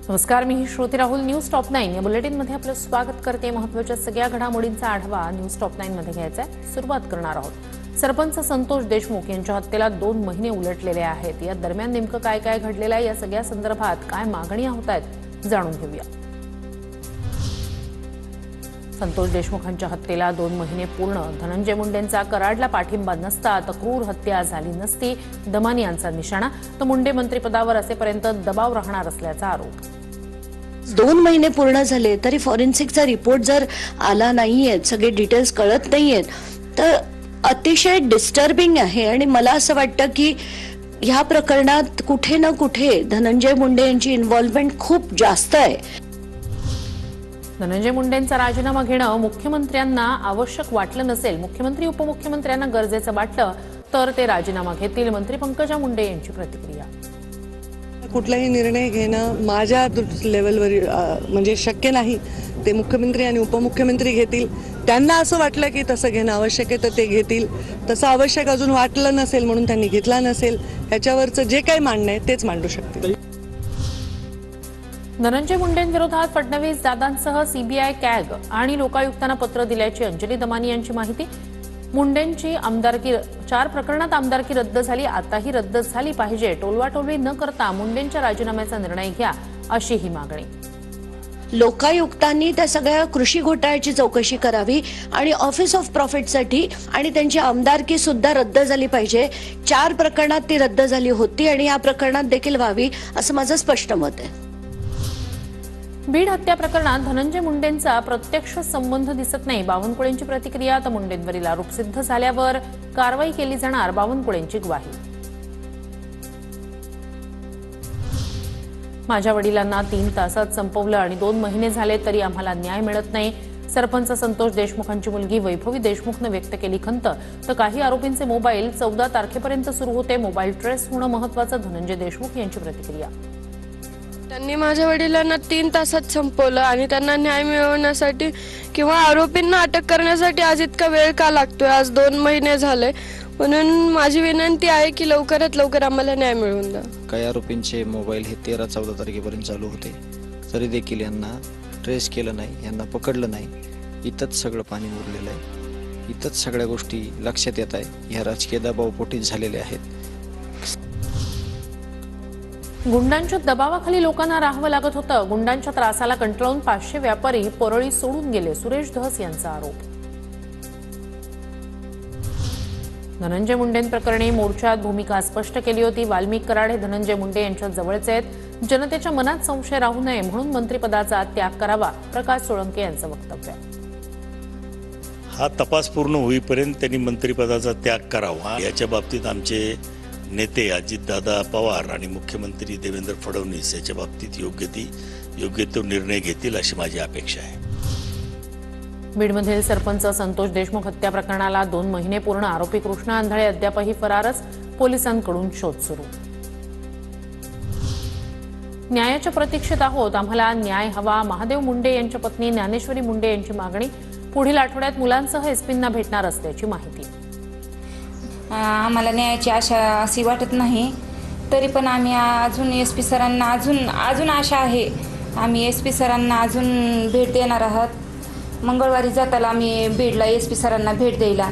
नमस्कार, मी Shruti Rahul. News top 9 या बुलेटिनमध्ये आपलं स्वागत करते. महत्त्वाच्या सगळ्या घडामोडींचा आढावा न्यूज टॉप 9 मध्ये घ्यायचा आहे. सुरुवात करणार आहोत. सरपंच संतोष देशमुख यांच्या हत्येला 2 महिने उलटलेले आहेत. या दरम्यान नेमकं काय काय घडलेलं आहे, या सगळ्या संदर्भात काय मागण्या होत आहेत, जाणून घेऊया. संतोष देशमुखांच्या हत्येला 2 महिने पूर्ण. धनंजय मुंडेंचा कराडला पाठिंबा नसता तर क्रूर हत्या झाली नसती, दमानी यांचा निशाणा. तर मुंडे मंत्रिपदावर असेपर्यंत दबाव राहणार असल्याचा आरोप. 2 महिने पूर्ण झाले तरी फॉरेन्सिकचा रिपोर्ट जर आला नाहीये, सगळे डिटेल्स कळत नाहीयेत, तर अतिशय डिस्टर्बिंग आहे. आणि मला असं वाटतं की ह्या प्रकरणात कुठे ना कुठे धनंजय मुंडे यांची इन्व्हॉल्वमेंट खूप जास्त आहे. धनंजय मुंडेंचा राजीनामा घेणं मुख्यमंत्र्यांना आवश्यक वाटलं नसेल, मुख्यमंत्री उपमुख्यमंत्र्यांना गरजेचं वाटलं तर ते राजीनामा घेतील. मंत्री पंकजा मुंडे यांची प्रतिक्रिया. कुठलाही निर्णय घेणं माझ्या लेवलवर म्हणजे शक्य नाही. ते मुख्यमंत्री आणि उपमुख्यमंत्री घेतील. त्यांना असं वाटलं की तसं घेणं आवश्यक आहे तर ते घेतील. तसं आवश्यक अजून वाटलं नसेल म्हणून त्यांनी घेतला नसेल. ह्याच्यावरचं जे काही मांडणं आहे तेच मांडू शकतील. धनंजय मुंडेंविरोधात फडणवीस दादांसह सीबीआय, कॅग आणि लोकायुक्तांना पत्र दिल्याची अंजली दमानी यांची माहिती. मुंडेंची आमदारकी 4 प्रकरणात आमदारकी रद्द झाली, आताही रद्द झाली पाहिजे. टोलवाटोलवी न करता मुंडेंच्या राजीनाम्याचा निर्णय घ्या, अशी ही मागणी. लोकायुक्तांनी त्या सगळ्या कृषी घोटाळ्याची चौकशी करावी आणि ऑफिस ऑफ प्रॉफिटसाठी आणि त्यांची आमदारकी सुद्धा रद्द झाली पाहिजे. 4 प्रकरणात ती रद्द झाली होती आणि या प्रकरणात देखील व्हावी, असं माझं स्पष्ट मत आहे. बीड हत्या प्रकरणात धनंजय मुंडेंचा प्रत्यक्ष संबंध दिसत नाही, बावनकुळेंची प्रतिक्रिया. तर मुंडेंवरील आरोप सिद्ध झाल्यावर कारवाई केली जाणार, बावनकुळेंची ग्वाही. माझ्या वडिलांना 3 तासात संपवलं आणि 2 महिने झाले तरी आम्हाला न्याय मिळत नाही. सरपंच संतोष देशमुखांची मुलगी वैभवी देशमुखने व्यक्त केली खंत. तर काही आरोपींचे मोबाईल 14 तारखेपर्यंत सुरू होते, मोबाईल ट्रेस होणं महत्त्वाचं. धनंजय देशमुख यांची प्रतिक्रिया. त्यांनी माझ्या वडिलांना 3 तासात संपवलं आणि त्यांना न्याय मिळवण्यासाठी किंवा आरोपींना अटक करण्यासाठी आज इतका वेळ का लागतोय? आज 2 महिने झाले. म्हणून माझी विनंती आहे की लवकरात लवकर आम्हाला न्याय मिळवून द्या. काही आरोपींचे मोबाईल हे 13-14 तारखेपर्यंत चालू होते, तरी देखील यांना ट्रेस केलं नाही, यांना पकडलं नाही. इथंच सगळं पाणी मुरलेलं आहे. इथंच सगळ्या गोष्टी लक्षात येत आहे. ह्या राजकीय दबावपोटीच झालेल्या आहेत. गुंडांच्या दबावाखाली लोकांना राहावं लागत होतं. गुंडांच्या त्रासाला कंटाळून 500 व्यापारी परळी सोडून गेले, सुरेश धस यांचा आरोप. धनंजय मुंडेंप्रकरणी मोर्चात भूमिका स्पष्ट केली होती. वाल्मिक कराड हे धनंजय मुंडे यांच्या जवळचे आहेत. जनतेच्या मनात संशय राहू नये म्हणून मंत्रिपदाचा त्याग करावा, प्रकाश सोळंके यांचं वक्तव्य. हा तपास पूर्ण होईपर्यंत त्यांनी मंत्रिपदाचा त्याग करावा, याच्या बाबतीत आमचे नेते अजितदादा पवार आणि मुख्यमंत्री देवेंद्र फडणवीस याच्या बाबतीत योग्य तो निर्णय घेतील अशी माझी अपेक्षा आहे. बीडमधील सरपंच संतोष देशमुख हत्या प्रकरणाला 2 महिने पूर्ण. आरोपी कृष्णा आंधळे अद्यापही फरारच, पोलिसांकडून शोध सुरू. न्यायाच्या प्रतीक्षेत आहोत, आम्हाला न्याय हवा. महादेव मुंडे यांच्या पत्नी ज्ञानेश्वरी मुंडे यांची मागणी. पुढील आठवड्यात मुलांसह एसपींना भेटणार असल्याची माहिती. आम्हाला न्यायाची आशा अशी वाटत नाही, तरी पण आम्ही अजून एसपी सरांना अजून आशा आहे. आम्ही एसपी सरांना अजून भेट देणार आहात. मंगळवारी जाताना आम्ही बीडला एसपी सरांना भेट द्यायला